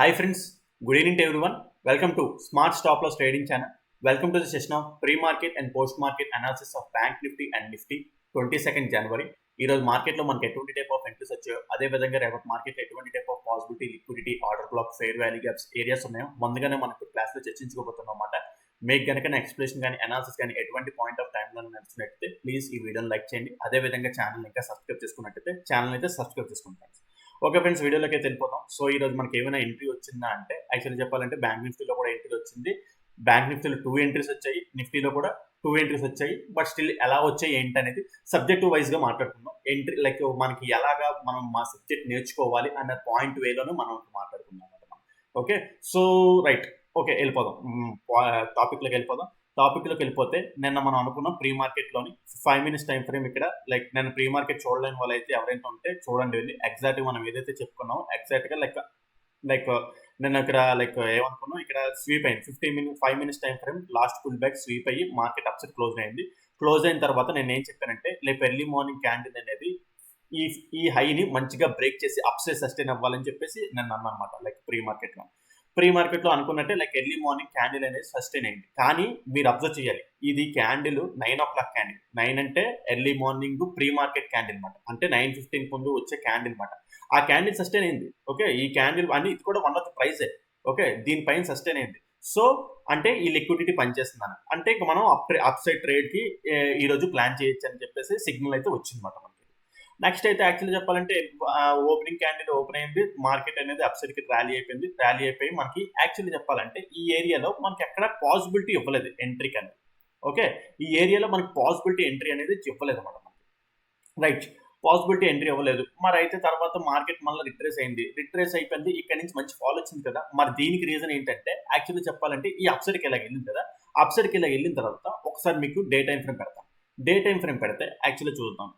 Hi friends, good evening to everyone. Welcome to Smart Stop Loss Trading Channel. Welcome to the session of pre-market and post-market analysis of Bank Nifty and Nifty 22nd January. ఈ రోజు మార్కెట్లో మనకి ఎటువంటి type of entries వచ్చాయో అదే విధంగా రేపటి మార్కెట్లో ఎటువంటి type of possibility liquidity order black fair value gaps areas ఉన్నాయో ముందుగానే మనకు క్లాస్లో చర్చించుకోబోతున్నాం అన్నమాట. మీకు కనుక నా ఎక్స్ప్లెనేషన్ కానీ అనాలిసిస్ కానీ ఎటువంటి పాయింట్ ఆఫ్ టైంలో నచ్చినట్టయితే ప్లీజ్ ఈ వీడియోని లైక్ చేయండి. అదే విధంగా ఛానల్ ఇంకా సబ్స్క్రైబ్ చేసుకున్నట్టయితే ఛానల్ అయితే సబ్స్క్రైబ్ చేసుకుంటాను. ఓకే ఫ్రెండ్స్, వీడియోలోకి అయితే వెళ్ళిపోతాం. సో ఈ రోజు మనకి ఏమైనా ఎంట్రీ వచ్చిందా అంటే యాక్చువల్లీ చెప్పాలంటే బ్యాంక్ నిఫ్టీలో కూడా ఎంట్రీ వచ్చింది. బ్యాంక్ నిఫ్టీలో 2 ఎంట్రీస్ వచ్చాయి, నిఫ్టీలో కూడా 2 ఎంట్రీస్ వచ్చాయి. బట్ స్టిల్ ఎలా వచ్చాయి ఏంటి అనేది సబ్జెక్ట్ వైజ్ గా మాట్లాడుకుందాం. ఎంట్రీ లైక్ మనకి ఎలాగా మనం మా సబ్జెక్ట్ నేర్చుకోవాలి అన్న పాయింట్ వేలోనే మనం మాట్లాడుకుందాం అన్నమాట. ఓకే, సో రైట్, ఓకే వెళ్ళిపోదాం, టాపిక్లోకి వెళ్ళిపోతే నిన్న మనం అనుకున్నాం ప్రీ మార్కెట్లోని 5 minutes టైం ఫ్రేమ్. ఇక్కడ లైక్ నేను ప్రీ మార్కెట్ చూడలేని వాళ్ళు అయితే ఎవరైతే ఉంటే చూడండి వెళ్ళి. ఎగ్జాక్ట్గా మనం ఏదైతే చెప్పుకున్నామో ఎగ్జాక్ట్గా లైక్ నేను ఇక్కడ ఏమనుకున్నాం, ఇక్కడ స్వీప్ అయింది 5 minutes time frame. Last pull back sweep అయ్యి మార్కెట్ అప్సెట్ క్లోజ్ అయింది. క్లోజ్ అయిన తర్వాత నేను ఏం చెప్పానంటే రేపు ఎర్లీ మార్నింగ్ క్యాండిల్ అనేది ఈ హైని మంచిగా బ్రేక్ చేసి అప్సైడ్ సస్టైన్ అవ్వాలని చెప్పేసి నేను అన్నా అనమాట. లైక్ ప్రీ మార్కెట్లో అనుకున్నట్టే లైక్ ఎర్లీ మార్నింగ్ క్యాండిల్ అనేది సస్టైన్ అయింది. కానీ మీరు అబ్జర్వ్ చేయాలి, ఇది క్యాండిల్ 9 o'clock క్యాండిల్. 9 అంటే early morning pre market candle అనమాట. అంటే 9:15 ముందు వచ్చే క్యాండిల్ అనమాట. ఆ క్యాండిల్ సస్టైన్ అయింది. ఓకే, ఈ క్యాండిల్ అని ఇది కూడా వన్ ఆఫ్ ద ప్రైజే. ఓకే, దీనిపైన సస్టైన్ అయింది. సో అంటే ఈ లిక్విడిటీ పనిచేస్తుందని అంటే ఇక మనం అప్ సైడ్ ట్రేడ్ కి ఈ రోజు ప్లాన్ చేయొచ్చు అని చెప్పేసి సిగ్నల్ అయితే వచ్చిందన్నమాట మనకి. నెక్స్ట్ అయితే యాక్చువల్లీ చెప్పాలంటే ఓపెనింగ్ క్యాండిల్ ఓపెన్ అయింది, మార్కెట్ అనేది అప్సైడ్ కి ర్యాలీ అయిపోయి మనకి యాక్చువల్లీ చెప్పాలంటే ఈ ఏరియాలో మనకి ఎక్కడ పాసిబిలిటీ ఇవ్వలేదు ఎంట్రీ అనేది. ఓకే, ఈ ఏరియాలో మనకి పాసిబిలిటీ ఎంట్రీ అనేది ఇవ్వలేదు అనమాట మనకి. రైట్, పాసిబిలిటీ ఎంట్రీ ఇవ్వలేదు. మరి అయితే తర్వాత మార్కెట్ మళ్ళీ రిట్రేస్ అయిపోయింది. ఇక్కడ నుంచి మంచి ఫాల్ వచ్చింది కదా. మరి దీనికి రీజన్ ఏంటంటే యాక్చువల్లీ చెప్పాలంటే ఈ అప్సైడ్కి ఇలా వెళ్ళింది కదా. అప్సైడ్కి ఇలా వెళ్ళిన తర్వాత ఒకసారి మీకు డే టైం ఫ్రేమ్ పెడతాం. డే టైం ఫ్రేమ్ పెడితే యాక్చువల్లీ చూద్దాం.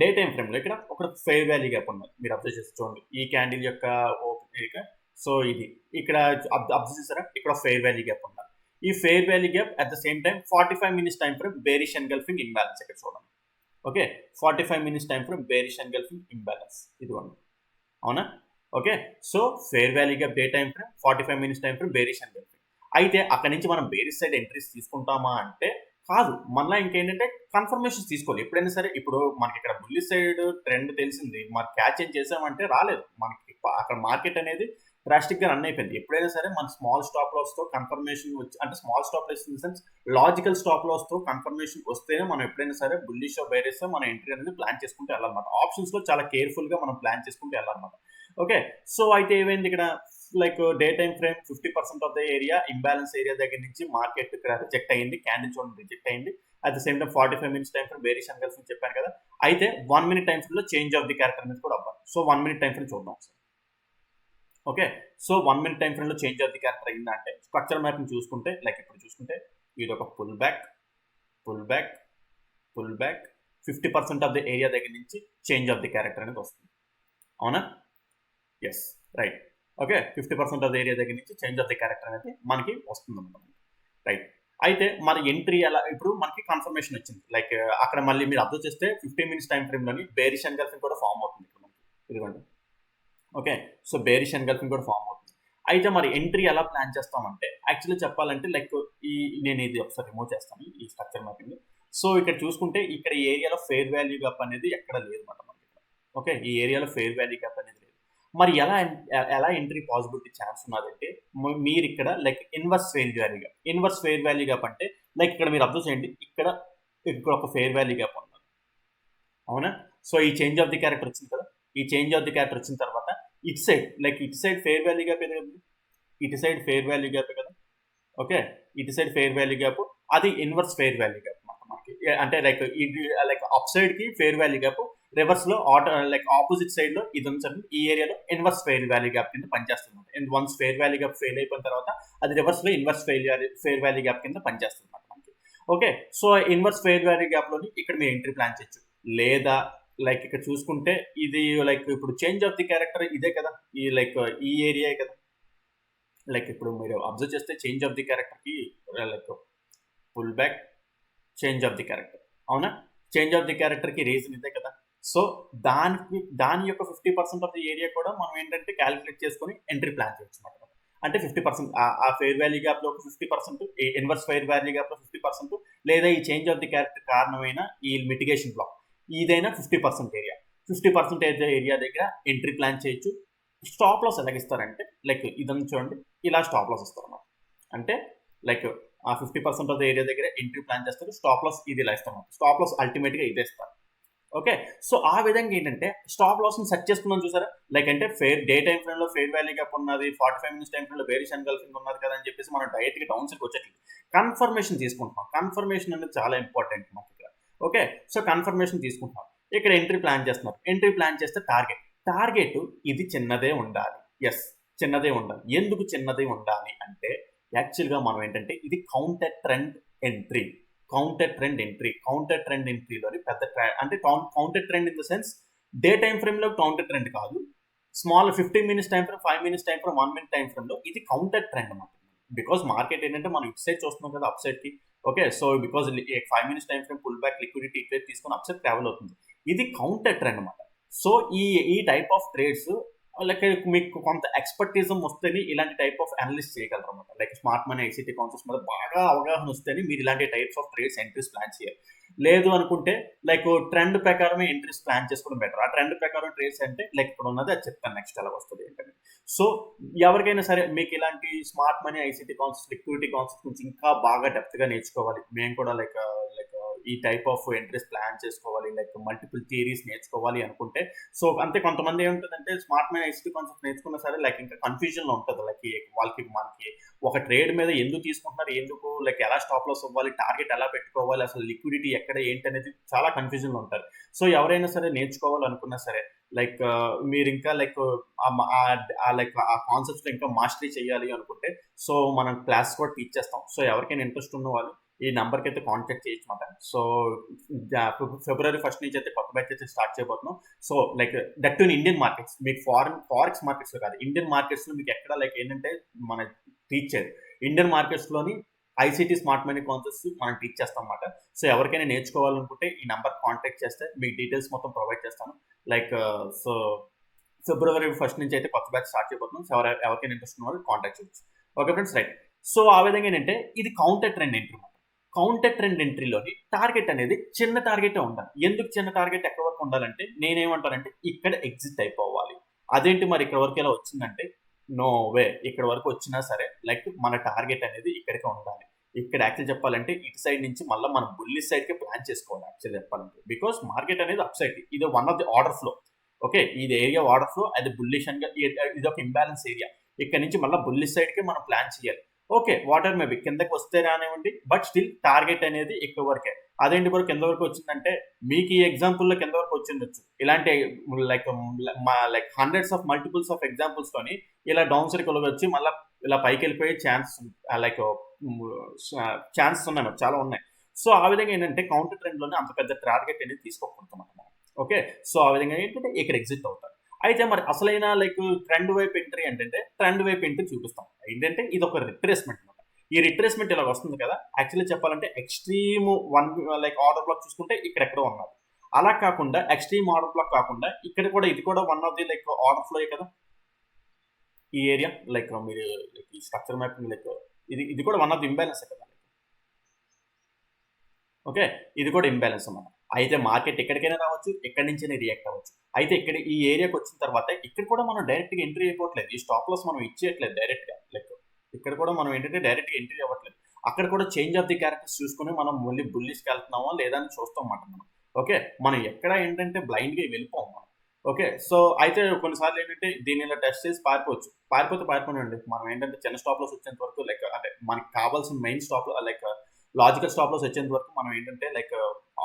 డే టైం ఫ్రేమ్లో ఇక్కడ ఒక ఫెయిర్ వాల్యూ గ్యాప్ ఉన్నది. మీరు అబ్జర్వ్ చేసి చూడండి ఈ క్యాండిల్ యొక్క ఓపెన్. సో ఇది ఇక్కడ అబ్జర్వ్ చేస్తారా, ఇక్కడ ఫెయిర్ వాల్యూ గ్యాప్ ఉన్నది. ఈ fair value gap at the same time 45 minutes time frame bearish engulfing imbalance ఇక్కడ చూడండి. Okay, 45 minutes time frame bearish engulfing imbalance ఇదిగోండి. అవునా? Okay, so fair value gap day time frame 45 minutes time frame bearish engulfing. అయితే అక్కడి నుంచి మనం bearish side entries తీసుకుంటామా అంటే కాదు. మళ్ళీ ఇంకేంటంటే కన్ఫర్మేషన్స్ తీసుకోవాలి ఎప్పుడైనా సరే. ఇప్పుడు మనకి ఇక్కడ బుల్లి సైడ్ ట్రెండ్ తెలిసింది, మరి క్యాచ్ ఏం చేసామంటే రాలేదు మనకి. అక్కడ మార్కెట్ అనేది డ్రాస్టిక్ గా రన్ అయిపోయింది. ఎప్పుడైనా సరే మన స్మాల్ స్టాప్ లాస్ తో కన్ఫర్మేషన్ వచ్చి, అంటే small stop loss in the sense logical stop loss తో కన్ఫర్మేషన్ వస్తేనే మనం ఎప్పుడైనా సరే బుల్లిష్ బేరిష్ మన ఎంట్రీ అనేది ప్లాన్ చేసుకుంటూ వెళ్ళాలన్నమాట. ఆప్షన్స్ లో చాలా కేర్ఫుల్ గా మనం ప్లాన్ చేసుకుంటూ వెళ్ళాలన్నమాట. ఓకే, సో అయితే ఏమైంది ఇక్కడ like day time frame 50% of the area imbalance area దగ్గర నుంచి మార్కెట్ ఇక్కడ రిజెక్ట్ అయింది. క్యాండిల్ చూడండి రిజెక్ట్ అయింది. At the same time 45 minutes time frame bearish engulfing చెప్పాను కదా. అయితే 1 minute టైం ఫ్రేమ్ లో చేంజ్ ఆఫ్ ది క్యారెక్టర్ అనేది కూడా అవ్వాలి. సో 1 minute టైం ఫ్రేమ్ చూద్దాం ఒకసారి. Okay, so 1 minute time frame లో చేంజ్ ఆఫ్ ది క్యారెక్టర్ అయిందంటే స్ట్రక్చర్ మ్యాపింగ్ చూసుకుంటే లైక్ ఇప్పుడు చూసుకుంటే ఇది ఒక pull back 50% of the area దగ్గర నుంచి చేంజ్ ఆఫ్ ది క్యారెక్టర్ అనేది వస్తుంది. అవునా? Yes, right. Okay, 50% of the area దగ్గర నుంచి చేంజ్ ఆఫ్ ది క్యారెక్టర్ అనేది మనకి వస్తుంది అనమాట. రైట్, అయితే మరి ఎంట్రీ ఎలా, ఇప్పుడు మనకి కన్ఫర్మేషన్ వచ్చింది. లైక్ అక్కడ మళ్ళీ మీరు అబ్జర్వ్ చేస్తే 15 minutes టైం ఫ్రేమ్ లోని బేరిష్ ఎన్గల్ఫింగ్ కూడా ఫామ్ అవుతుంది ఇక్కడ మనకి ఇదిగోండి. ఓకే, సో బేరిష్ ఎన్గల్ఫింగ్ కూడా ఫామ్ అవుతుంది. అయితే మరి ఎంట్రీ ఎలా ప్లాన్ చేస్తామంటే యాక్చువల్లీ చెప్పాలంటే లైక్ నేను ఇది ఒకసారి రిమూవ్ చేస్తాను ఈ స్ట్రక్చర్ మ్యాపింగ్. సో ఇక్కడ చూసుకుంటే ఇక్కడ ఈ ఏరియాలో ఫెయిర్ వాల్యూ గ్యాప్ అనేది ఎక్కడ లేదు అనమాట మనకి. ఓకే, ఈ ఏరియాలో ఫెయిర్ వాల్యూ గ్యాప్ అనేది లేదు. మరి ఎలా ఎంట్రీ పాసిబిలిటీ ఛాన్స్ ఉన్నదంటే మీరు ఇక్కడ like inverse fair value gap అంటే లైక్ ఇక్కడ మీరు అబ్జర్వ్ చేయండి, ఇక్కడ ఒక ఫెయిర్ వాల్యూ గ్యాప్ ఉన్నది. అవునా? సో ఈ చేంజ్ ఆఫ్ ది క్యారెక్టర్ వచ్చింది కదా. ఈ చేంజ్ ఆఫ్ ది క్యారెక్టర్ వచ్చిన తర్వాత ఇటు సైడ్ ఫెయిర్ వాల్యూ గ్యాప్ ఏదో కదా, ఇటు సైడ్ ఫెయిర్ వాల్యూ గ్యాప్ కదా. ఓకే, ఇటు సైడ్ ఫెయిర్ వాల్యూ గ్యాప్, అది ఇన్వర్స్ ఫెయిర్ వాల్యూ గ్యాప్ మనకి. అంటే లైక్ అప్ సైడ్ కి ఫెయిర్ వాల్యూ గ్యాప్, రివర్స్ లో లైక్ ఆపోజిట్ సైడ్ లో ఇది ఉంచండి. ఈ ఏరియాలో ఇన్వర్స్ ఫెయిర్ వాల్యూ గ్యాప్ కింద పనిచేస్తుంది. And once fair value gap fail అయిపోయిన తర్వాత అది రివర్స్ లో ఇన్వర్స్ ఫెయిర్ వాల్యూ గ్యాప్ కింద పనిచేస్తుంది అనమాట మనకి. Okay, so inverse fair value gap లోని ఇక్కడ మీరు ఎంట్రీ ప్లాన్ చేయొచ్చు. లేదా లైక్ ఇక్కడ చూసుకుంటే ఇది లైక్ ఇప్పుడు చేంజ్ ఆఫ్ ది క్యారెక్టర్ ఇదే కదా, ఈ లైక్ ఈ ఏరియా కదా. లైక్ ఇప్పుడు మీరు అబ్జర్వ్ చేస్తే చేంజ్ ఆఫ్ ది క్యారెక్టర్ కి like pull back change of the character. అవునా? చేంజ్ ఆఫ్ ది క్యారెక్టర్ కి రీజన్ ఇదే కదా. సో దాని యొక్క 50% ఆఫ్ ది ఏరియా కూడా మనం ఏంటంటే క్యాలిక్యులేట్ చేసుకొని ఎంట్రీ ప్లాన్ చేయొచ్చు అనమాట. అంటే 50% ఆ ఫెయిర్ వాల్యూ గ్యాప్ లో ఒక 50%, ఇన్వర్స్ ఫెయిర్ వాల్యూ గ్యాప్ లో 50%, లేదా ఈ చేంజ్ ఆఫ్ ది క్యారెక్టర్ కారణమైన ఈ మిటిగేషన్ బ్లాక్ ఇదైనా 50% ఏరియా. 50% ఏరియా దగ్గర ఎంట్రీ ప్లాన్ చేయొచ్చు. స్టాప్ లాస్ ఎలాగిస్తారంటే లైక్ ఇదని చూడండి, ఇలా స్టాప్ లాస్ ఇస్తారు అన్నమాట. అంటే లైక్ ఆ 50% ఆఫ్ ద ఏరియా దగ్గర ఎంట్రీ ప్లాన్ చేస్తారు, స్టాప్ లాస్ ఇది ఇలా ఇస్తారు. స్టాప్ లాస్ అల్టిమేట్ గా ఇదే ఇస్తారు. ఓకే, సో ఆ విధంగా ఏంటంటే స్టాప్ లాస్ ని సెట్ చేసుకున్నాం చూసారా. లైక్ అంటే డే టైం ఫ్రేమ్ లో ఫెయిర్ వాల్యూ గ్యాప్ ఉన్నది, 45 మినిట్స్ టైం ఫ్రేమ్ లో బేరిష్ ఎన్గల్ఫింగ్ ఉన్నది కదా అని చెప్పేసి మనం డైరెక్ట్ గా డౌన్ సైడ్ వచ్చేట్లేదు. కన్ఫర్మేషన్ తీసుకుంటున్నాం. కన్ఫర్మేషన్ అనేది చాలా ఇంపార్టెంట్ మనకి ఇక్కడ. ఓకే, సో కన్ఫర్మేషన్ తీసుకుంటున్నాం. ఇక్కడ ఎంట్రీ ప్లాన్ చేస్తున్నారు. ఎంట్రీ ప్లాన్ చేస్తే టార్గెట్ ఇది చిన్నదే ఉండాలి. ఎస్, చిన్నదే ఉండాలి. ఎందుకు చిన్నదే ఉండాలి అంటే యాక్చువల్గా మనం ఏంటంటే ఇది counter trend entry. Counter trend ఎంట్రీలోని పెద్ద అంటే counter trend in the sense day time frame లో కౌంటర్ ట్రెండ్ కాదు, small 15 minutes time frame, 5 minutes time frame, 1 minute time frame లో ఇది కౌంటర్ ట్రెండ్ అన్నమాట. బికాస్ మార్కెట్ ఏంటంటే మనం ఇటు సైడ్ చూస్తున్నాం కదా, అప్ సైడ్ కి. Okay, so because 5 minutes time frame pull back liquidity ఇట్లా తీసుకొని అప్ సైడ్ ట్రావెల్ అవుతుంది. ఇది కౌంటర్ ట్రెండ్ అనమాట. సో ఈ టైప్ ఆఫ్ ట్రేడ్స్ లైక్ మీకు కొంత ఎక్స్పర్టిజం వస్తేనే ఇలాంటి టైప్ ఆఫ్ అనలిస్ట్ చేయగలరు అనమాట. Like smart money, ICT concepts మీద బాగా అవగాహన వస్తేనే మీరు ఇలాంటి types of trades entries plan చేయాలి. లేదు అనుకుంటే లైక్ ట్రెండ్ ప్రకారమే ఎంట్రీస్ ప్లాన్ చేసుకోవడం బెటర్. ఆ ట్రెండ్ ప్రకారం ట్రేడ్స్ అంటే లైక్ ఇక్కడ ఉన్నది అది చెప్తాను నెక్స్ట్ ఎలా వస్తుంది ఏంటంటే. సో ఎవరికైనా సరే మీకు ఇలాంటి smart money, ICT concepts, liquidity concepts గురించి ఇంకా బాగా డెప్త్ గా నేర్చుకోవాలి, మేము కూడా లైక్ ఈ టైప్ ఆఫ్ ఎంట్రీస్ ప్లాన్ చేసుకోవాలి, లైక్ మల్టిపుల్ థియరీస్ నేర్చుకోవాలి అనుకుంటే, సో అంతే కొంతమంది ఏముంటుందంటే స్మార్ట్ మనీ, ఐసీటీ కాన్సెప్ట్ నేర్చుకున్నా సరే లైక్ ఇంకా కన్ఫ్యూజన్ లో ఉంటుంది. లైక్ వాళ్ళకి మనకి ఒక ట్రేడ్ మీద ఎందుకు తీసుకుంటున్నారు, ఎందుకు లైక్ ఎలా స్టాప్ లాస్ అవ్వాలి, టార్గెట్ ఎలా పెట్టుకోవాలి, అసలు లిక్విడిటీ ఎక్కడ ఏంటి అనేది చాలా కన్ఫ్యూజన్ లో ఉంటారు. సో ఎవరైనా సరే నేర్చుకోవాలనుకున్నా సరే లైక్ మీరు ఇంకా లైక్ లైక్ ఆ కాన్సెప్ట్స్ లో ఇంకా మాస్టరీ చేయాలి అనుకుంటే సో మనం క్లాస్ కూడా టీచ్ చేస్తాం. సో ఎవరికైనా ఇంట్రెస్ట్ ఉన్న వాళ్ళు ఈ నెంబర్కి అయితే కాంటాక్ట్ చేయొచ్చు అనమాట. సో ఫిబ్రవరి 1 నుంచి అయితే కొత్త బ్యాచ్ అయితే స్టార్ట్ చేయబోతున్నాం. So like that in Indian markets, మీకు ఫారెక్స్ మార్కెట్స్ లో కాదు, ఇండియన్ మార్కెట్స్ లో మీకు ఎక్కడ లైక్ ఏంటంటే మన టీచ్ చేయాలి. ఇండియన్ మార్కెట్స్ లోని ఐసీటీ స్మార్ట్ మనీ కాన్సెప్ట్స్ మనం టీచ్ చేస్తాం అనమాట. సో ఎవరికైనా నేర్చుకోవాలనుకుంటే ఈ నెంబర్ కాంటాక్ట్ చేస్తే మీకు డీటెయిల్స్ మొత్తం ప్రొవైడ్ చేస్తాను. లైక్ సో ఫిబ్రవరి 1 నుంచి అయితే కొత్త బ్యాచ్ స్టార్ట్ చేయబోతున్నాం. సో ఎవరికైనా ఇంట్రెస్ట్ ఉన్న వాళ్ళు కాంటాక్ట్ చేయొచ్చు. Okay friends, right. సో ఆ విధంగా ఏంటంటే ఇది counter trend entry. Counter trend ఎంట్రీలోని టార్గెట్ అనేది చిన్న టార్గెట్ ఉండాలి. ఎందుకు చిన్న టార్గెట్ ఎక్కడ వరకు ఉండాలంటే నేనేమంటానంటే ఇక్కడ ఎగ్జిట్ అయిపోవాలి. అదేంటి మరి ఇక్కడ వరకు ఎలా వచ్చిందంటే నో వే, ఇక్కడ వరకు వచ్చినా సరే లైక్ మన టార్గెట్ అనేది ఇక్కడికే ఉండాలి. ఇక్కడ యాక్చువల్ చెప్పాలంటే ఇటు సైడ్ నుంచి మళ్ళీ మనం బుల్లిష్ సైడ్ కి ప్లాన్ చేసుకోవాలి యాక్చువల్ చెప్పాలంటే. బికాస్ మార్కెట్ అనేది అప్ సైడ్, ఇది one of the order flow. Okay, ఇది ఏరియా ఆర్డర్ ఫ్లో, అది బుల్లిష్ అని ఇది ఒక ఇంబ్యాలెన్స్ ఏరియా. ఇక్కడ నుంచి మళ్ళీ బుల్లిష్ సైడ్ కి మనం ప్లాన్ చేయాలి. ఓకే, వాటర్ మేబీ కిందకి వస్తే రానివ్వండి, బట్ స్టిల్ టార్గెట్ అనేది ఎక్కువ వరకే. అదేంటి వరకు కింద వరకు వచ్చిందంటే మీకు ఈ ఎగ్జాంపుల్లో కింద వరకు వచ్చిండొచ్చు. ఇలాంటి like hundreds of multiples of examples తోని ఇలా డౌన్ సర్కిల్ వచ్చి మళ్ళీ ఇలా పైకి వెళ్ళిపోయే ఛాన్సెస్ ఉన్నాయి, చాలా ఉన్నాయి. సో ఆ విధంగా ఏంటంటే కౌంటర్ ట్రెండ్ లోనే అంత పెద్ద టార్గెట్ అనేది తీసుకోకూడదు. ఓకే, సో ఆ విధంగా ఏంటంటే ఇక్కడ ఎగ్జిట్ అవుతారు. అయితే మరి అసలైన లైక్ ట్రెండ్ వైపు ఎంట్రీ ఏంటంటే ట్రెండ్ వైపు ఎంట్రీ చూపిస్తాం. ఏంటంటే ఇది ఒక రిట్రేస్మెంట్ అనమాట. ఈ రిట్రేస్మెంట్ ఇలా వస్తుంది కదా, యాక్చువల్లీ చెప్పాలంటే ఎక్స్ట్రీమ్ లైక్ ఆర్డర్ బ్లాక్ చూసుకుంటే ఇక్కడెక్కడో ఉన్నారు. అలా కాకుండా ఎక్స్ట్రీమ్ ఆర్డర్ బ్లాక్ కాకుండా ఇక్కడ కూడా ఇది కూడా one of the like order flow కదా ఈ ఏరియా. లైక్ మీరు ఈ స్ట్రక్చర్ మ్యాపింగ్ లైక్ ఇది కూడా వన్ ఆఫ్ ది ఇంబ్యాలెన్స్ కదా. ఓకే, ఇది కూడా ఇంబ్యాలెన్స్ అన్నమాట. అయితే మార్కెట్ ఎక్కడికైనా రావచ్చు, ఎక్కడి నుంచైనా రియాక్ట్ అవ్వచ్చు. అయితే ఇక్కడ ఈ ఏరియాకి వచ్చిన తర్వాత ఇక్కడ కూడా మనం డైరెక్ట్ గా ఎంట్రీ అయిపోవట్లేదు. ఈ స్టాప్ లాస్ మనం ఇచ్చేయట్లేదు డైరెక్ట్ గా. లైక్ ఇక్కడ కూడా మనం ఏంటంటే డైరెక్ట్ గా ఎంట్రీ అవ్వట్లేదు. అక్కడ కూడా చేంజ్ ఆఫ్ ది క్యారెక్టర్స్ చూసుకుని మనం మళ్ళీ బుల్లిష్కి వెళ్తున్నామా లేదా అని చూస్తాం అన్నమాట మనం. ఓకే, మనం ఎక్కడ ఏంటంటే బ్లైండ్ గా వెళ్ళిపోం మనం. ఓకే, సో అయితే కొన్నిసార్లు ఏంటంటే దీని ఇలా టెస్ట్ చేసి పారిపోనండి. మనం ఏంటంటే చిన్న స్టాప్ లాస్ వచ్చేంత వరకు లైక్ అంటే మనకి కావాల్సిన main stop like logical stop loss వచ్చేంత వరకు మనం ఏంటంటే లైక్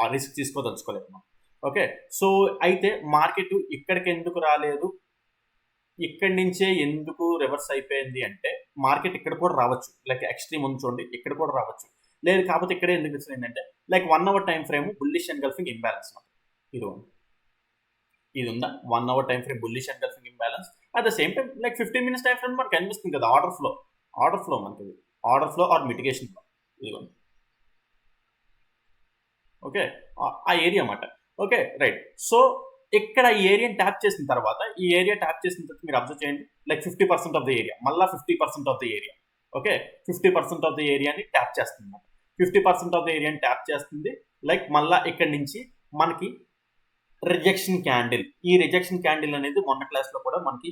ఆ రిస్క్ తీసుకోదలుచుకోలేదు మనం. ఓకే, సో అయితే మార్కెట్ ఇక్కడికి ఎందుకు రాలేదు, ఇక్కడి నుంచే ఎందుకు రివర్స్ అయిపోయింది అంటే మార్కెట్ ఇక్కడ కూడా రావచ్చు. లైక్ ఎక్స్ట్రీమ్ ఉంది చూడండి, ఇక్కడ కూడా రావచ్చు. లేదు కాకపోతే ఇక్కడే ఎందుకు వచ్చిందంటే like 1 hour time frame bullish engulfing imbalance. ఇది ఉందా 1 hour time frame bullish engulfing imbalance. At the same time like 15 minutes time frame మనకు కనిపిస్తుంది కదా ఆర్డర్ ఫ్లో మనకి order flow or mitigation flow. ఇదిగోండి. ఓకే, ఆ ఏరియా అన్నమాట. Okay, right. సో ఇక్కడ ఈ ఏరియాని ట్యాప్ చేసిన తర్వాత మీరు అబ్జర్వ్ చేయండి, లైక్ 50% ఆఫ్ ద ఏరియా, మళ్ళీ 50% of the area. Okay, 50% of the ఏరియాని ట్యాప్ చేస్తుంది. 50% ఆఫ్ ద ఏరియాని ట్యాప్ చేస్తుంది. లైక్ మళ్ళా ఇక్కడ నుంచి మనకి రిజెక్షన్ క్యాండిల్. ఈ రిజెక్షన్ క్యాండిల్ అనేది మొన్న క్లాస్ లో కూడా మనకి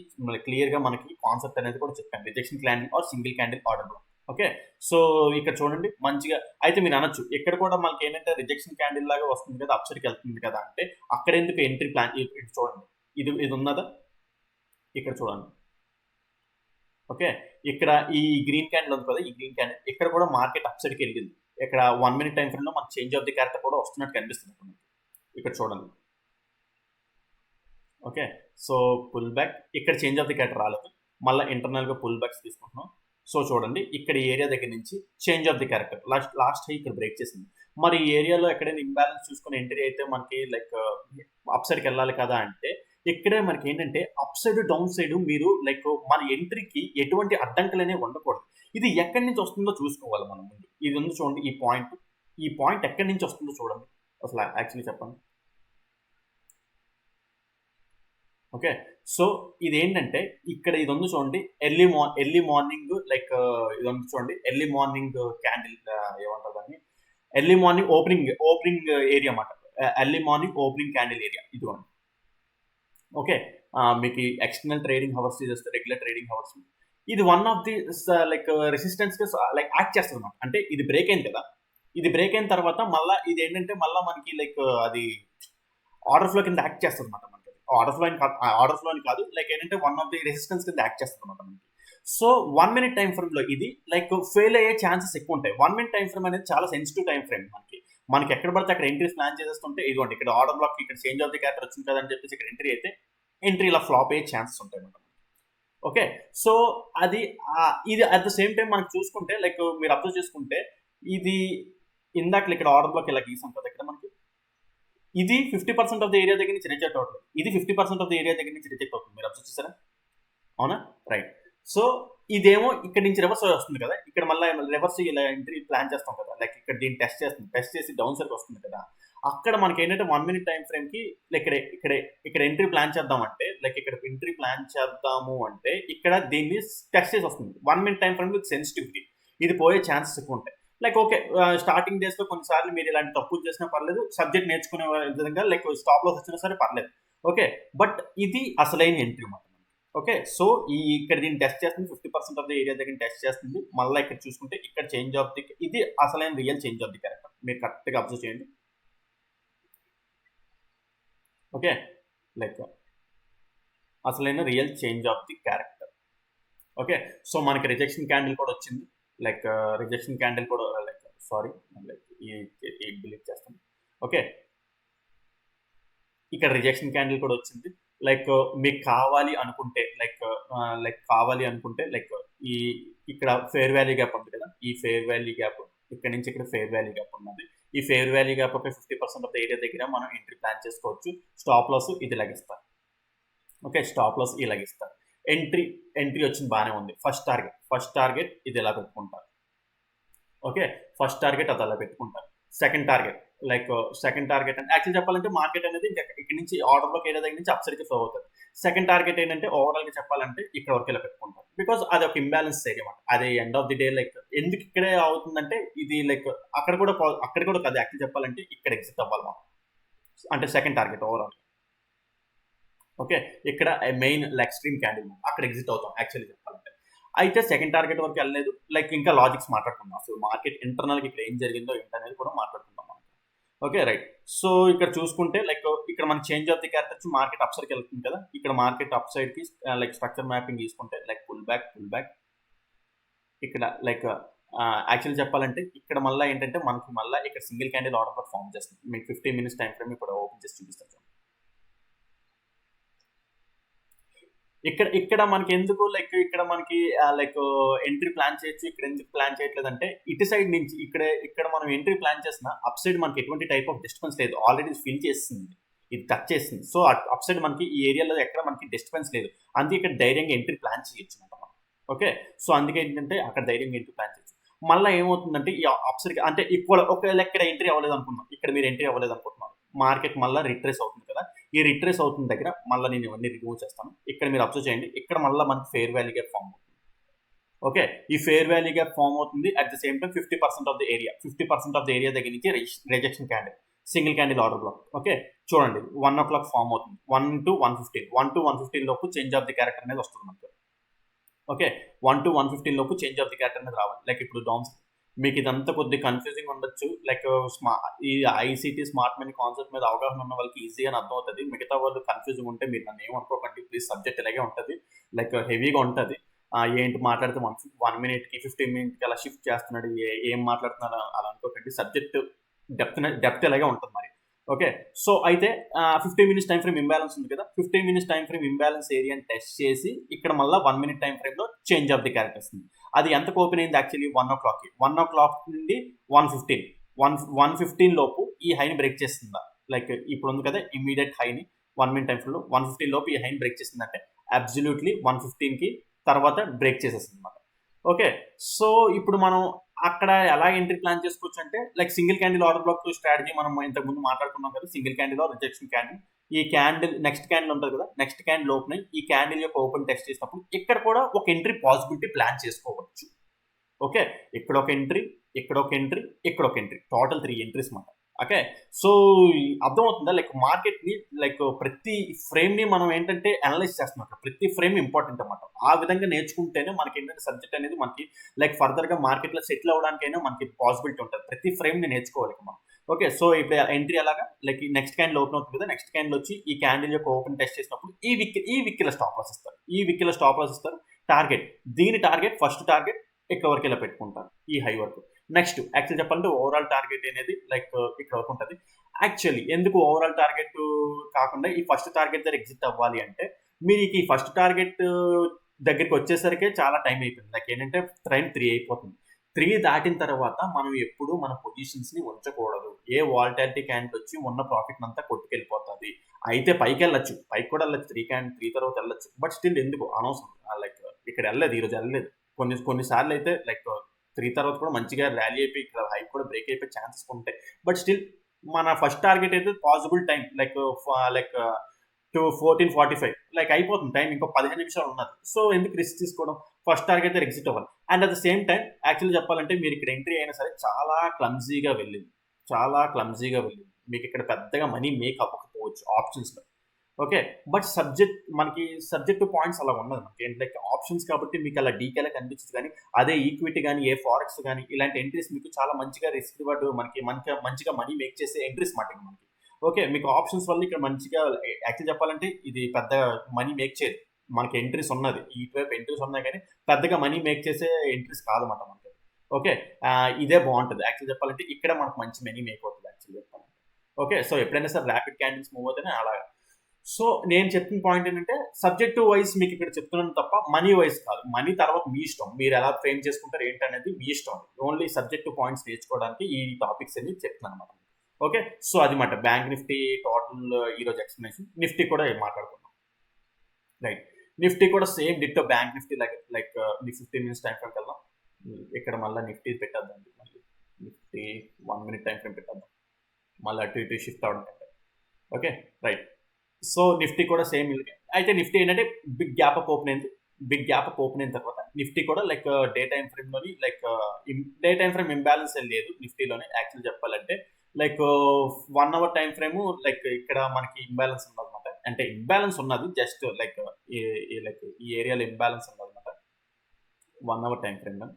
క్లియర్ గా మనకి కాన్సెప్ట్ అనేది కూడా చెప్పాను, rejection candle or single candle order block. Okay, so ఇక్కడ చూడండి మంచిగా అయితే మీరు అనొచ్చు, ఇక్కడ కూడా మనకి ఏంటంటే రిజెక్షన్ క్యాండిల్ లాగా వస్తుంది కదా, అప్సైడ్కి వెళ్తుంది కదా అంటే అక్కడ ఎందుకు ఎంట్రీ ప్లాన్. ఇది చూడండి, ఇది ఉన్నదా ఇక్కడ చూడండి. ఓకే, ఇక్కడ ఈ గ్రీన్ క్యాండిల్ ఉంది కదా, ఈ గ్రీన్ క్యాండిల్ ఇక్కడ కూడా మార్కెట్ అప్సైడ్కి వెళ్ళింది. ఇక్కడ 1 minute టైం ఫ్రేమ్ లో మనకి చేంజ్ ఆఫ్ ది క్యారెక్టర్ కూడా వస్తున్నట్టు కనిపిస్తుంది ఇక్కడ చూడండి. ఓకే, సో పుల్ బ్యాక్, ఇక్కడ చేంజ్ ఆఫ్ ది క్యారెక్టర్ రాలేదు, మళ్ళీ ఇంటర్నల్ గా పుల్ బ్యాక్స్ తీసుకుంటున్నాం. సో చూడండి ఇక్కడ ఈ ఏరియా దగ్గర నుంచి change of the character last high ఇక్కడ బ్రేక్ చేసింది. మరి ఈ ఏరియాలో ఎక్కడైనా ఇంబ్యాలెన్స్ చూసుకుని ఎంట్రీ అయితే మనకి లైక్ అప్ సైడ్కి వెళ్ళాలి కదా అంటే ఇక్కడే మనకి ఏంటంటే అప్ సైడ్ డౌన్ సైడ్ మీరు లైక్ మన ఎంట్రీకి ఎటువంటి అడ్డంకులు అనేవి ఉండకూడదు. ఇది ఎక్కడి నుంచి వస్తుందో చూసుకోవాలి మనం ముందు. ఇది ఉంది చూడండి, ఈ పాయింట్ ఎక్కడి నుంచి వస్తుందో చూడండి అసలు యాక్చువల్లీ చెప్పండి. ఓకే, సో ఇది ఏంటంటే ఇక్కడ ఇది ఉంది చూడండి, ఎర్లీ మార్నింగ్ లైక్ ఇది ఉంది చూడండి, ఎర్లీ మార్నింగ్ క్యాండిల్ ఏమంటారు దాన్ని, ఎర్లీ మార్నింగ్ ఓపెనింగ్ ఏరియా అన్నమాట, early morning opening candle area ఇదిగోండి. ఓకే, మీకు ఎక్స్టర్నల్ ట్రేడింగ్ హవర్స్ చేస్తే రెగ్యులర్ ట్రేడింగ్ హవర్స్ ఇది one of the like resistance like act చేస్తుంది అన్నమాట. అంటే ఇది బ్రేక్ అయింది కదా, ఇది బ్రేక్ అయిన తర్వాత మళ్ళీ ఇది ఏంటంటే మళ్ళీ మనకి లైక్ అది ఆర్డర్ ఫ్లో కింద యాక్ట్ చేస్తుంది అనమాట. మనకి ఆర్డర్ ఫ్లో అని కాదు, లైక్ ఏంటంటే వన్ ఆఫ్ ది రెసిస్టెన్స్ కింద యాక్ట్ చేస్తుంది అనమాట మనకి. సో 1 minute టైం ఫ్రేమ్ లో ఇది లైక్ ఫెయిల్ అయ్యే ఛాన్సెస్ ఎక్కువ ఉంటాయి. 1 minute టైం ఫ్రేమ్ అనేది చాలా సెన్సిటివ్ టైం ఫ్రేమ్. మనకి ఎక్కడ పడితే అక్కడ ఎంట్రీస్ ప్లాన్ చేసేస్తుంటే ఇదిగోండి ఇక్కడ ఆర్డర్ బ్లాక్, ఇక్కడ చేంజ్ ఆఫ్ ది క్యారెక్టర్ వచ్చింది కదా అని చెప్పేసి ఇక్కడ ఎంట్రీ అయితే ఎంట్రీ ఇలా ఫ్లాప్ అయ్యే ఛాన్సెస్ ఉంటాయి అన్నమాట. ఓకే, సో ఇది అట్ ద సేమ్ టైం మనకి చూసుకుంటే లైక్ మీరు అబ్జర్వ్ చేసుకుంటే ఇది ఇందాక ఇక్కడ ఆర్డర్ బ్లాక్ ఇలా గీసాం కదా, ఇక్కడ మనకి ఇది 50% ఆఫ్ ద ఏరియా దగ్గర నుంచి రిజెక్ట్ అవుతుంది, ఇది 50% ఆఫ్ ద ఏరియా దగ్గర నుంచి రిజెక్ట్ అవుతుంది. మీరు అబ్జర్వ్ చేస్తారా? అవునా? రైట్. సో ఇదేమో ఇక్కడ నుంచి రివర్స్ వస్తుంది కదా, ఇక్కడ మళ్ళీ రివర్స్ ఇలా ఎంట్రీ ప్లాన్ చేస్తాం కదా, లైక్ ఇక్కడ దీన్ని టెస్ట్ చేసి డౌన్ సైడ్ వస్తుంది కదా, అక్కడ మనకి ఏంటంటే 1 minute టైం ఫ్రేమ్ కి ఇక్కడ ఎంట్రీ ప్లాన్ చేద్దామంటే లైక్ ఇక్కడ ఎంట్రీ ప్లాన్ చేద్దాము అంటే ఇక్కడ దీన్ని టెస్ట్ చేసి వస్తుంది. 1 minute time frame with sensitivity ఇది పోయే ఛాన్సెస్ ఎక్కువ ఉంటాయి. లైక్ ఓకే, స్టార్టింగ్ డేస్ లో కొన్నిసార్లు మీరు ఇలాంటి తప్పులు చేసినా పర్లేదు, సబ్జెక్ట్ నేర్చుకునే విధంగా లైక్ స్టాప్ లాస్ వచ్చినా సరే పర్లేదు. ఓకే, బట్ ఇది అసలైన ఎంట్రీ మాట. ఓకే, సో ఇక్కడ దీన్ని టెస్ట్ చేస్తుంది, 50% ఆఫ్ ది ఏరియా దగ్గర టెస్ట్ చేస్తుంది. మళ్ళీ ఇక్కడ చూసుకుంటే ఇక్కడ చేంజ్ ఆఫ్ ది, ఇది అసలైన real change of the character. మీరు కరెక్ట్గా అబ్జర్వ్ చేయండి. ఓకే, లైక్ అసలైన real change of the character. Okay, so మనకి రిజెక్షన్ క్యాండిల్ కూడా వచ్చింది, లైక్ రిజెక్షన్ క్యాండిల్ కూడా లైక్ లైక్ ఈ డిలీట్ చేస్తాను. ఓకే, ఇక్కడ రిజెక్షన్ క్యాండిల్ కూడా వచ్చింది. లైక్ మీకు కావాలి అనుకుంటే లైక్ ఈ ఇక్కడ ఫెయిర్ వాల్యూ గ్యాప్ ఉంది కదా, ఈ ఫెయిర్ వాల్యూ గ్యాప్ ఇక్కడ నుంచి ఇక్కడ ఫెయిర్ వాల్యూ గ్యాప్ ఉన్నది. ఈ ఫెయిర్ వాల్యూ గ్యాప్ ఒక 50% ఆఫ్ ద ఏరియా దగ్గర మనం ఎంట్రీ ప్లాన్ చేసుకోవచ్చు. స్టాప్ లాస్ ఇది లగిస్తారు. ఓకే, స్టాప్ లాస్ ఈ లగిస్తారు. ఎంట్రీ వచ్చింది బాగానే ఉంది. ఫస్ట్ టార్గెట్ ఇది ఎలా పెట్టుకుంటారు. ఓకే, ఫస్ట్ టార్గెట్ అది అలా పెట్టుకుంటారు. సెకండ్ టార్గెట్ అంటే యాక్చువల్ చెప్పాలంటే మార్కెట్ అనేది ఇక్కడ నుంచి ఆర్డర్ బ్లాక్ ఏరియా దగ్గర నుంచి అప్ సైడ్ కి ఫ్లో అవుతుంది. సెకండ్ టార్గెట్ ఏంటంటే ఓవరాల్ గా చెప్పాలంటే ఇక్కడ వరకు ఇలా పెట్టుకుంటారు, బికాస్ అది ఒక ఇంబ్యాలెన్స్ ఏరియా అన్నమాట. అదే end of the day like ఎందుకు ఇక్కడే అవుతుందంటే ఇది లైక్ అక్కడ కూడా కాదు, యాక్చువల్ చెప్పాలంటే ఇక్కడ ఎగ్జిట్ అవ్వాలి మనం, అంటే సెకండ్ టార్గెట్ ఓవరాల్. ఓకే, ఇక్కడ మెయిన్ ఎక్స్ట్రీమ్ క్యాండిల్ అక్కడ ఎగ్జిట్ అవుతాం యాక్చువల్లీ చెప్పాలంటే. అయితే సెకండ్ టార్గెట్ వరకు వెళ్ళలేదు, లైక్ ఇంకా లాజిక్స్ మాట్లాడుకుందాం. అసలు మార్కెట్ ఇంటర్నల్గా ఇక్కడ ఏం జరిగిందో ఏంటనేది కూడా మాట్లాడుకుందాం. Okay, right. సో ఇక్కడ చూసుకుంటే లైక్ ఇక్కడ మనకి change of the character market up సైడ్కి వెళ్తుంది కదా, ఇక్కడ మార్కెట్ అప్ సైడ్ కి లైక్ స్ట్రక్చర్ మ్యాపింగ్ తీసుకుంటే లైక్ పుల్ బ్యాక్ ఇక్కడ లైక్ యాక్చువల్లీ చెప్పాలంటే ఇక్కడ మళ్ళీ ఏంటంటే మనకి మళ్ళీ ఇక్కడ single candle order block form చేస్తుంది. మీకు 15 minutes టైం ఫ్రేమ్ ఇప్పుడు ఓపెన్ చేసి చూపిస్తాను. ఇక్కడ మనకి ఎందుకు లైక్ ఇక్కడ మనకి లైక్ ఎంట్రీ ప్లాన్ చేయొచ్చు, ఇక్కడ ఎందుకు ప్లాన్ చేయట్లేదు అంటే ఇటు సైడ్ నుంచి ఇక్కడ మనం ఎంట్రీ ప్లాన్ చేసిన అప్ సైడ్ మనకి ఎటువంటి టైప్ ఆఫ్ డిస్టర్బెన్స్ లేదు, ఆల్రెడీ ఫిల్ చేస్తుంది, ఇది టచ్ చేస్తుంది. సో అప్ సైడ్ మనకి ఈ ఏరియాలో ఎక్కడ మనకి డిస్టర్బెన్స్ లేదు, అందుకే ఇక్కడ ధైర్యంగా ఎంట్రీ ప్లాన్ చేయొచ్చు మనం. ఓకే, సో అందుకే ఏంటంటే అక్కడ ధైర్యంగా ఎంట్రీ ప్లాన్ చేయొచ్చు. మళ్ళీ ఏమవుతుందంటే ఈ అప్ సైడ్ అంటే ఈక్వల్ ఒకవేళ ఇక్కడ ఎంట్రీ అవ్వలేదు అనుకున్నాం, ఇక్కడ మీరు ఎంట్రీ అవ్వలేదు అనుకుంటున్నారు, మార్కెట్ మళ్ళీ రిట్రేస్ అవుతుంది కదా, ఈ రిట్రేస్ అవుతున్న దగ్గర మళ్ళీ నేను ఇవన్నీ రిమూవ్ చేస్తాను. ఇక్కడ మీరు అబ్జర్వ్ చేయండి, ఇక్కడ మళ్ళీ మనకి ఫెయిర్ వాల్యూ గ్యాప్ ఫామ్ అవుతుంది. ఓకే, ఈ ఫెయిర్ వాల్యూ గ్యాప్ ఫామ్ అవుతుంది. At the same time 50% of the area, 50% of the area దగ్గర నుంచి rejection candle, single candle order block. Okay, చూడండి 1 o'clock ఫామ్ అవుతుంది. 1 to 115 లోపు చేంజ్ ఆఫ్ ది క్యారెక్టర్ అనేది వస్తుంది మనకు. ఓకే, 1 to 115 లోపు చేంజ్ ఆఫ్ ది క్యారెక్టర్ అనేది రావాలి. లైక్ ఇప్పుడు డౌన్స్ మీకు ఇదంతా కొద్దిగా కన్ఫ్యూజింగ్ ఉండొచ్చు. లైక్ ఈ ఐసీటీ స్మార్ట్ మనీ కాన్సెప్ట్ మీద అవగాహన ఉన్న వాళ్ళకి ఈజీగా అర్థం అవుతుంది. మిగతా వాళ్ళు కన్ఫ్యూజింగ్ ఉంటే మీరు నన్ను ఏమనుకోకండి ప్లీజ్. సబ్జెక్ట్ ఇలాగే ఉంటుంది, లైక్ హెవీగా ఉంటుంది. ఏంటి మాట్లాడితే 1 minute-కి 15 minutes-కి అలా షిఫ్ట్ చేస్తున్నాడు, ఏం మాట్లాడుతున్నాడు అలా అనుకోకండి. సబ్జెక్ట్ డెప్త్ ఇలాగే ఉంటుంది మరి. ఓకే, సో అయితే 15 minutes టైం ఫ్రేమ్ ఇంబ్యాలెన్స్ ఉంది కదా, 15 minutes టైం ఫ్రేమ్ ఇంబ్యాలెన్స్ ఏరియాని టెస్ట్ చేసి ఇక్కడ మళ్ళీ 1 minute టైం ఫ్రేమ్లో చేంజ్ ఆఫ్ ది క్యారెక్టర్ వస్తుంది. అది ఎంతకు ఓపెన్ అయింది యాక్చువల్లీ 1 o'clock. 1 o'clock నుండి 115 లోపు ఈ హైని బ్రేక్ చేస్తుందా? లైక్ ఇప్పుడు ఉంది కదా ఇమీడియట్ హైని 1 minute టైం ఫ్రేమ్లో 115 లోపు ఈ హైని బ్రేక్ చేస్తుందంటే అబ్సల్యూట్లీ 115కి తర్వాత బ్రేక్ చేసేస్తుంది అనమాట. ఓకే, సో ఇప్పుడు మనం అక్కడ ఎలా ఎంట్రీ ప్లాన్ చేసుకోవచ్చు అంటే like single candle order black strategy మనం ఇంతకు ముందు మాట్లాడుకున్నాం కదా. సింగిల్ క్యాండిల్ రిజెక్షన్ క్యాండిల్, ఈ క్యాండిల్ నెక్స్ట్ క్యాండిల్ ఉంటుంది కదా, నెక్స్ట్ క్యాండిల్ ఓపెన్ అయ్యి ఈ క్యాండిల్ యొక్క ఓపెన్ టెస్ట్ చేసినప్పుడు ఇక్కడ కూడా ఒక ఎంట్రీ పాసిబిలిటీ ప్లాన్ చేసుకోవచ్చు. ఓకే, ఇక్కడ ఒక ఎంట్రీ, ఇక్కడ ఒక ఎంట్రీ, ఇక్కడ ఒక ఎంట్రీ, టోటల్ 3 ఎంట్రీస్ అన్నమాట. ఓకే, సో అర్థమవుతుందా? లైక్ మార్కెట్ని లైక్ ప్రతి ఫ్రేమ్ని మనం ఏంటంటే అనలైజ్ చేస్తున్నాం. ప్రతి ఫ్రేమ్ ఇంపార్టెంట్ అన్నమాట. ఆ విధంగా నేర్చుకుంటేనే మనకి ఏంటంటే సబ్జెక్ట్ అనేది మనకి లైక్ ఫర్దర్గా మార్కెట్లో సెటిల్ అవ్వడానికైనా మనకి పాసిబిలిటీ ఉంటుంది. ప్రతి ఫ్రేమ్ని నేర్చుకోవాలి మనం. ఓకే, సో ఇప్పుడు ఎంట్రీ అలాగా లైక్ నెక్స్ట్ క్యాండిల్ ఓపెన్ అవుతుంది కదా, నెక్స్ట్ క్యాండిల్ వచ్చి ఈ క్యాండిల్ యొక్క ఓపెన్ టెస్ట్ చేసినప్పుడు ఈ విక్కిల స్టాప్ లాస్ ఇస్తారు. ఈ విక్కిల స్టాప్ లాస్ ఇస్తారు. టార్గెట్, దీని టార్గెట్ ఫస్ట్ టార్గెట్ ఇక్కడ వరకు ఇలా పెట్టుకుంటారు, ఈ హై వరకు. నెక్స్ట్ యాక్చువల్ చెప్పాలంటే ఓవరాల్ టార్గెట్ అనేది లైక్ ఇక్కడ వరకు ఉంటుంది. యాక్చువల్లీ ఎందుకు ఓవరాల్ టార్గెట్ కాకుండా ఈ ఫస్ట్ టార్గెట్ దగ్గర ఎగ్జిట్ అవ్వాలి అంటే మీరు ఈ ఫస్ట్ టార్గెట్ దగ్గరికి వచ్చేసరికి చాలా టైం అయిపోయింది. లైక్ ఏంటంటే ట్రైన్ 3 అయిపోతుంది. 3 దాటిన తర్వాత మనం ఎప్పుడు మన పొజిషన్స్ని ఉంచకూడదు. ఏ వాలటాలిటీ క్యాండిల్ వచ్చి ఉన్న ప్రాఫిట్ అంతా కొట్టుకెళ్ళిపోతుంది. అయితే పైకి వెళ్ళచ్చు, పైకి కూడా వెళ్ళచ్చు, 3 తర్వాత వెళ్ళచ్చు. బట్ స్టిల్ ఎందుకు అనవసరం. లైక్ ఇక్కడ వెళ్ళలేదు, ఈరోజు వెళ్ళలేదు. కొన్నిసార్లు అయితే లైక్ 3 తర్వాత కూడా మంచిగా ర్యాలీ అయిపోయి ఇక్కడ హైప్ కూడా బ్రేక్ అయిపోయి ఛాన్సెస్ ఉంటాయి. బట్ స్టిల్ మన ఫస్ట్ టార్గెట్ అయితే పాసిబుల్ టైం లైక్ 14:45 లైక్ అయిపోతుంది టైం, ఇంకో 15 నిమిషాలు ఉన్నది. సో ఎందుకు రిస్క్ తీసుకోవడం? ఫస్ట్ టార్గెట్ అయితే ఎగ్జిట్ అవ్వాలి. And at the same time actually చెప్పాలంటే మీరు ఇక్కడ ఎంట్రీ అయినా సరే చాలా క్లమ్జీగా వెళ్ళింది. మీకు ఇక్కడ పెద్దగా మనీ మేక్ అవ్వకపోవచ్చు ఆప్షన్స్లో. ఓకే, బట్ సబ్జెక్ట్ పాయింట్స్ అలా ఉన్నది మనకి. ఏంటి లైక్ ఆప్షన్స్ కాబట్టి మీకు అలా డీకేలా కనిపించదు. కానీ అదే ఈక్విటీ కానీ ఏ ఫారెక్స్ కానీ ఇలాంటి ఎంట్రీస్ మీకు చాలా మంచిగా రిస్క్ రివార్డ్ మంచిగా మనీ మేక్ చేసే ఎంట్రీస్ మాట మనకి. ఓకే, మీకు ఆప్షన్స్ వల్ల ఇక్కడ మంచిగా యాక్చువల్ చెప్పాలంటే ఇది పెద్ద మనీ మేక్ చేయదు. మనకి ఎంట్రీస్ ఉన్నది, ఇటువైపు ఎంట్రీస్ ఉన్నాయి కానీ పెద్దగా మనీ మేక్ చేసే ఎంట్రీస్ కాదన్నమాట మనకి. ఓకే, ఇదే బాగుంటుంది యాక్చువల్ చెప్పాలంటే. ఇక్కడ మనకు మంచి మనీ మేక్ అవుతుంది యాక్చువల్ చెప్పాలంటే. ఓకే, సో ఎప్పుడైనా సరే ర్యాపిడ్ క్యాండిల్స్ మూవ్ అవుతానే అలాగా. సో నేను చెప్పిన పాయింట్ ఏంటంటే సబ్జెక్టివ్ వైజ్ మీకు ఇక్కడ చెప్తున్నాను తప్ప మనీ వైజ్ కాదు. మనీ తర్వాత మీ ఇష్టం, మీరు ఎలా ఫ్రేమ్ చేసుకుంటారు ఏంటనేది మీ ఇష్టం. ఓన్లీ సబ్జెక్టివ్ పాయింట్స్ నేర్చుకోవడానికి ఈ టాపిక్స్ అన్ని చెప్తున్నాను అనమాట. ఓకే, సో అది మాట బ్యాంక్ నిఫ్టీ టోటల్ ఈరోజు ఎక్స్ప్లెనేషన్. నిఫ్టీ కూడా మాట్లాడుకున్నాం. రైట్, నిఫ్టీ కూడా same ditto bank Nifty like 15 minutes time frame వెళ్దాం. ఇక్కడ మళ్ళీ నిఫ్టీ పెట్టేద్దాం. మళ్ళీ నిఫ్టీ 1 minute టైం ఫ్రేమ్ పెట్టేద్దాం. మళ్ళీ అటు ఇటు షిఫ్ట్ అవడం. Okay, right. సో నిఫ్టీ కూడా సేమ్. అయితే నిఫ్టీ ఏంటంటే బిగ్ గ్యాప్ అప్ ఓపెన్ అయిన తర్వాత నిఫ్టీ కూడా లైక్ డే టైం ఫ్రేమ్లోని like day time frame imbalance లేదు నిఫ్టీలోనే యాక్చువల్ చెప్పాలంటే. Like 1 hour time frame like ఇక్కడ మనకి ఇంబ్యాలెన్స్ ఉన్నదన్నమాట. అంటే ఇంబ్యాలెన్స్ ఉన్నది జస్ట్ లైక్ ఈ ఏరియాలో ఇంబ్యాలెన్స్ ఉన్నదన్నమాట 1 hour టైం ఫ్రేమ్లో.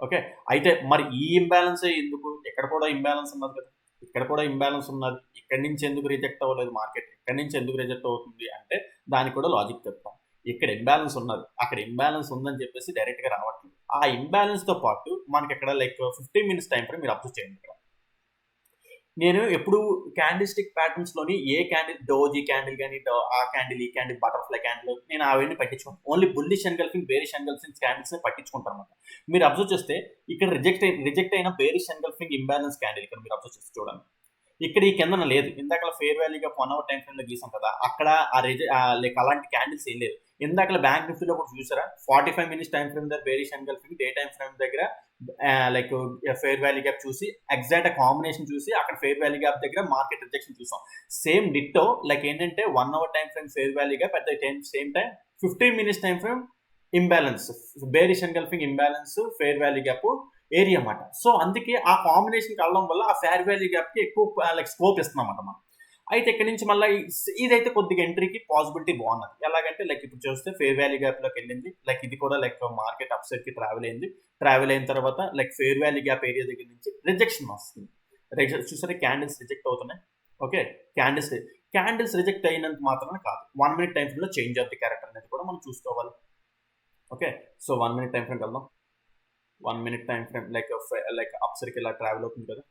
ఓకే, అయితే మరి ఈ ఇంబ్యాలెన్స్ ఎందుకు? ఇక్కడ కూడా ఇంబ్యాలెన్స్ ఉన్నది కదా, ఇక్కడ కూడా ఇంబ్యాలెన్స్ ఉన్నది. ఇక్కడి నుంచి ఎందుకు రిజెక్ట్ అవ్వలేదు మార్కెట్? ఇక్కడి నుంచి ఎందుకు రిజెక్ట్ అవుతుంది అంటే దానికి కూడా లాజిక్ చెప్తాం. ఇక్కడ ఇంబ్యాలెన్స్ ఉన్నది, అక్కడ ఇంబ్యాలెన్స్ ఉందని చెప్పేసి డైరెక్ట్గా రావట్లేదు. ఆ ఇంబ్యాలెన్స్తో పాటు మనకి ఇక్కడ లైక్ 15 minutes టైం ఫ్రేమ్ మీరు అబ్జర్వ్ చేయండి. ఇక్కడ నేను ఎప్పుడు క్యాండిల్స్టిక్ ప్యాటర్న్స్లోని ఏ క్యాండిల్ డోజీ క్యాండిల్ కానీ ఆ క్యాండిల్ ఈ క్యాండిల్ బటర్ఫ్లై క్యాండిల్ నేను అవన్నీ పట్టించుకోండి. Only bullish engulfing bearish engulfing candles పట్టించుకుంటాను అనమాట. మీరు అబ్జర్వ్ చేస్తే ఇక్కడ రిజెక్ట్ అయిన బేరిష్ ఎన్గల్ఫింగ్ ఇంబ్యాలెన్స్ క్యాండిల్ ఇక్కడ మీరు అబ్జర్వ్ చేస్తే చూడండి. ఇక్కడ ఈ కింద లేదు. ఇందాక ఫేర్ వాల్యూగా 1 hour టైం ఫ్రేమ్లో గీసాం కదా, అక్కడ లైక్ అలాంటి క్యాండిల్స్ ఏం లేదు. ఇందాక బ్యాంక్ నిఫ్టీలో కూడా చూసారా 45 మినిట్స్ టైం ఫ్రేమ్ దగ్గర bearish engulfing, day time frame దగ్గర లైక్ ఫెయిర్ వాల్యూ గ్యాప్ చూసి ఎగ్జాక్ట్ కాంబినేషన్ చూసి అక్కడ ఫెయిర్ వాల్యూ గ్యాప్ దగ్గర మార్కెట్ రిజెక్షన్ చూసాం. సేమ్ డిట్టో లైక్ ఏంటంటే 1 hour time frame fair value gap at the same time 15 minutes time frame imbalance, bearish engulfing imbalance fair value gap area అన్నమాట. So అందుకే ఆ combination కలవడం వల్ల ఆ fair value gap కి ఎక్కువ లైక్ స్కోప్ ఇస్తున్నాం అన్నమాట మనం. అయితే ఇక్కడ నుంచి మళ్ళీ ఇదైతే కొద్దిగా ఎంట్రీకి పాసిబిలిటీ బాగున్నది. ఎలాగంటే లైక్ ఇప్పుడు చూస్తే ఫెయిర్ వాల్యూ గ్యాప్ లోకి వెళ్ళింది, లైక్ ఇది కూడా లైక్ మార్కెట్ అప్ సైడ్ కి ట్రావెల్ అయింది. ట్రావెల్ అయిన తర్వాత like fair value gap area దగ్గర నుంచి రిజెక్షన్ వస్తుంది. చూసారా క్యాండిల్స్ రిజెక్ట్ అవుతున్నాయి. ఓకే, క్యాండిల్స్ రిజెక్ట్ అయినంత మాత్రమే కాదు, 1 మినిట్ టైం ఫ్రేమ్ లో చేంజ్ ఆఫ్ ది క్యారెక్టర్ అనేది కూడా మనం చూసుకోవాలి. Okay, so 1 minute time frame వెళ్దాం. 1 minute time frame like up side కి ఇలా ట్రావెల్ అవుతుంది కదా.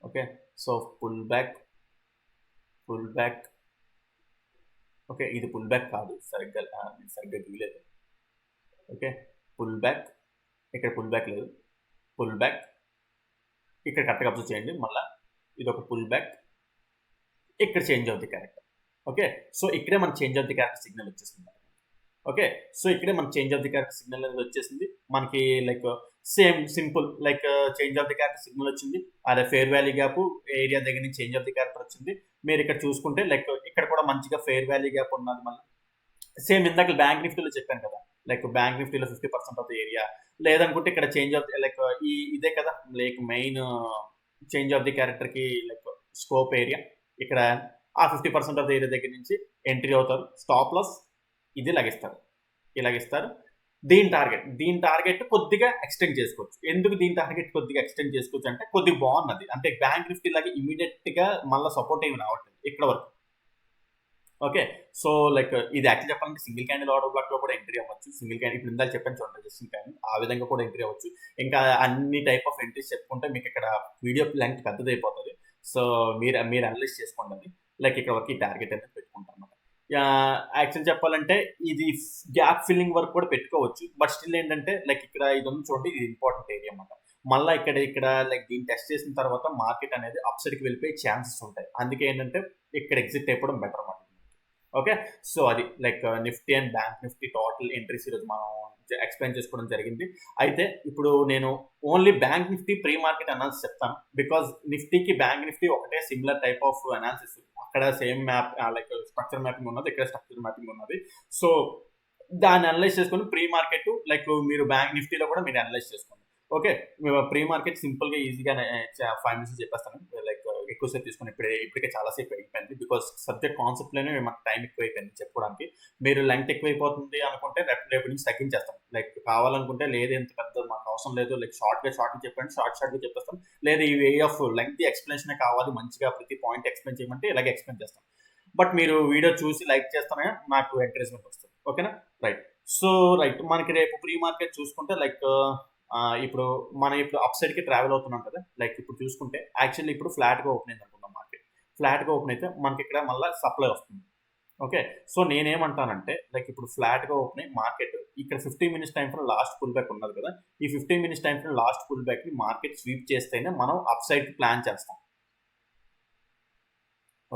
Okay, so pull back. Okay, ఇది పుల్ బ్యాక్ కాదు, సరిగ్గా గీయలేదు. ఓకే, పుల్ బ్యాక్, ఇక్కడ పుల్ బ్యాక్ లేదు, పుల్ బ్యాక్ ఇక్కడ కరెక్ట్గా అబ్జర్వ్ చేయండి. మళ్ళీ ఇది ఒక పుల్ బ్యాక్, ఇక్కడ change of the character. Okay, so ఇక్కడే మనకి change of the character signal వచ్చేస్తుంది. ఓకే, సో ఇక్కడే మనకి change of the character signal అనేది వచ్చేసింది మనకి. Like same simple like change of the character signal వచ్చింది, అదే ఫెయిర్ వాల్యూ గ్యాప్ ఏరియా దగ్గర నుంచి చేంజ్ ఆఫ్ ది క్యారెక్టర్ వచ్చింది. మీరు ఇక్కడ చూసుకుంటే లైక్ ఇక్కడ కూడా మంచిగా ఫెయిర్ వాల్యూ గ్యాప్ ఉన్నది. మళ్ళీ సేమ్ ఇందాక బ్యాంక్ నిఫ్టీలో చెప్పాను కదా, లైక్ బ్యాంక్ నిఫ్టీలో 50% ఆఫ్ ది ఏరియా, లేదనుకుంటే ఇక్కడ చేంజ్ ఆఫ్ లైక్ ఇదే కదా like main change of the character కి లైక్ స్కోప్ ఏరియా. ఇక్కడ ఆ 50% ఆఫ్ ది ఏరియా దగ్గర నుంచి ఎంట్రీ అవుతారు. స్టాప్ లాస్ ఇది ఇలాగిస్తారు. దీని టార్గెట్ కొద్దిగా ఎక్స్టెండ్ చేసుకోవచ్చు. ఎందుకు దీని టార్గెట్ కొద్దిగా ఎక్స్టెండ్ చేసుకోవచ్చు అంటే కొద్దిగా బాగున్నది, అంటే బ్యాంక్ నిఫ్టీ లాగా ఇమీడియట్ గా మళ్ళీ సపోర్ట్ ఏమి రావట్లేదు ఇక్కడ వరకు. ఓకే, సో లైక్ ఇది యాక్చువల్ చెప్పాలంటే సింగిల్ క్యాండిల్ ఆర్డర్ బ్లాక్ లో కూడా ఎంట్రీ అవ్వచ్చు. సింగిల్ క్యాండిల్ ఇప్పుడు ఇందాక చెప్పాను చూడండి, జస్ట్ క్యాండిల్ ఆ విధంగా కూడా ఎంట్రీ అవ్వచ్చు. ఇంకా అన్ని టైప్ ఆఫ్ ఎంట్రీస్ చెప్పుకుంటే మీకు ఇక్కడ వీడియో లెంగ్త్ పెద్దదైపోతుంది. సో మీరు అనలైజ్ చేసుకోండి. లైక్ ఇక్కడ వరకు ఈ టార్గెట్ అనేది పెట్టుకుంటాం అన్నమాట. యాక్చువల్ చెప్పాలంటే ఇది గ్యాప్ ఫిల్లింగ్ వరకు కూడా పెట్టుకోవచ్చు. బట్ స్టిల్ ఏంటంటే లైక్ ఇక్కడ ఇది ఉంది చూడండి, ఇది ఇంపార్టెంట్ ఏరియా అన్నమాట. మళ్ళీ ఇక్కడ లైక్ దీన్ని టెస్ట్ చేసిన తర్వాత మార్కెట్ అనేది అప్ సైడ్కి వెళ్ళిపోయే ఛాన్సెస్ ఉంటాయి. అందుకే ఏంటంటే ఇక్కడ ఎగ్జిట్ అయిపోవడం బెటర్ అన్నమాట. ఓకే, సో అది like Nifty and bank Nifty total entries ఈరోజు మనం ఎక్స్ప్లెయిన్ చేసుకోవడం జరిగింది. అయితే ఇప్పుడు నేను only bank Nifty pre market analysis చెప్తాను. బికాజ్ నిఫ్టీకి బ్యాంక్ నిఫ్టీ ఒకటే సిమిలర్ టైప్ ఆఫ్ అనాలిసిస్. అక్కడ same map like structure mapping ఉన్నది, ఇక్కడ స్ట్రక్చర్ మ్యాపింగ్ ఉన్నది. సో దాన్ని అనలైజ్ చేసుకొని ప్రీ మార్కెట్ లైక్ మీరు బ్యాంక్ నిఫ్టీలో కూడా మీరు అనలైజ్ చేసుకోండి. ఓకే, ప్రీ మార్కెట్ సింపుల్ గా ఈజీగా 5 మినిట్స్ చెప్పేస్తాను. లైక్ ఎక్కువసేపు తీసుకుని ఇప్పటికే చాలాసేపు అయిపోయింది. బికాస్ సబ్జెక్ట్ కాన్సెప్ట్ లోనే మనకు టైం ఎక్కువ అయిపోయింది చెప్పుకోవడానికి. మీరు లెంగ్త్ ఎక్కువైపోతుంది అనుకుంటే రేపు నుంచి తగ్గించేస్తాం. లైక్ కావాలనుకుంటే లేదు ఎంత పెద్ద మాకు అవసరం లేదు, లైక్ షార్ట్ గా చెప్పండి, షార్ట్ గా చెప్పేస్తాం. లేదా ఈ వే ఆఫ్ లెంగ్త్ ఎక్స్ప్లెనేషన్ కావాలి, మంచిగా ప్రతి పాయింట్ ఎక్స్ప్లెయిన్ చేయమంటే ఇలాగే ఎక్స్ప్లెయిన్ చేస్తాం. బట్ మీరు వీడియో చూసి లైక్ చేస్తానే నాకు ఎంకరేజ్మెంట్ వస్తుంది. ఓకేనా, రైట్. సో మనకి రేపు ప్రీ మార్కెట్ చూసుకుంటే లైక్ ఇప్పుడు మనం అప్ సైడ్ కి ట్రావెల్ అవుతున్నాం కదా. లైక్ ఇప్పుడు చూసుకుంటే యాక్చువల్లీ ఇప్పుడు ఫ్లాట్ గా ఓపెన్ అయింది అనుకుందాం. మార్కెట్ ఫ్లాట్ గా ఓపెన్ అయితే మనకి ఇక్కడ మళ్ళీ సప్లై వస్తుంది. ఓకే, సో నేనేమంటానంటే లైక్ ఇప్పుడు ఫ్లాట్ గా ఓపెన్ అయ్యి మార్కెట్ ఇక్కడ 15 minutes time frame last pull back ఉన్నది కదా. ఈ 15 minutes time frame last pull back ని మార్కెట్ స్వీప్ చేస్తేనే మనం అప్ సైడ్ కి ప్లాన్ చేస్తాం.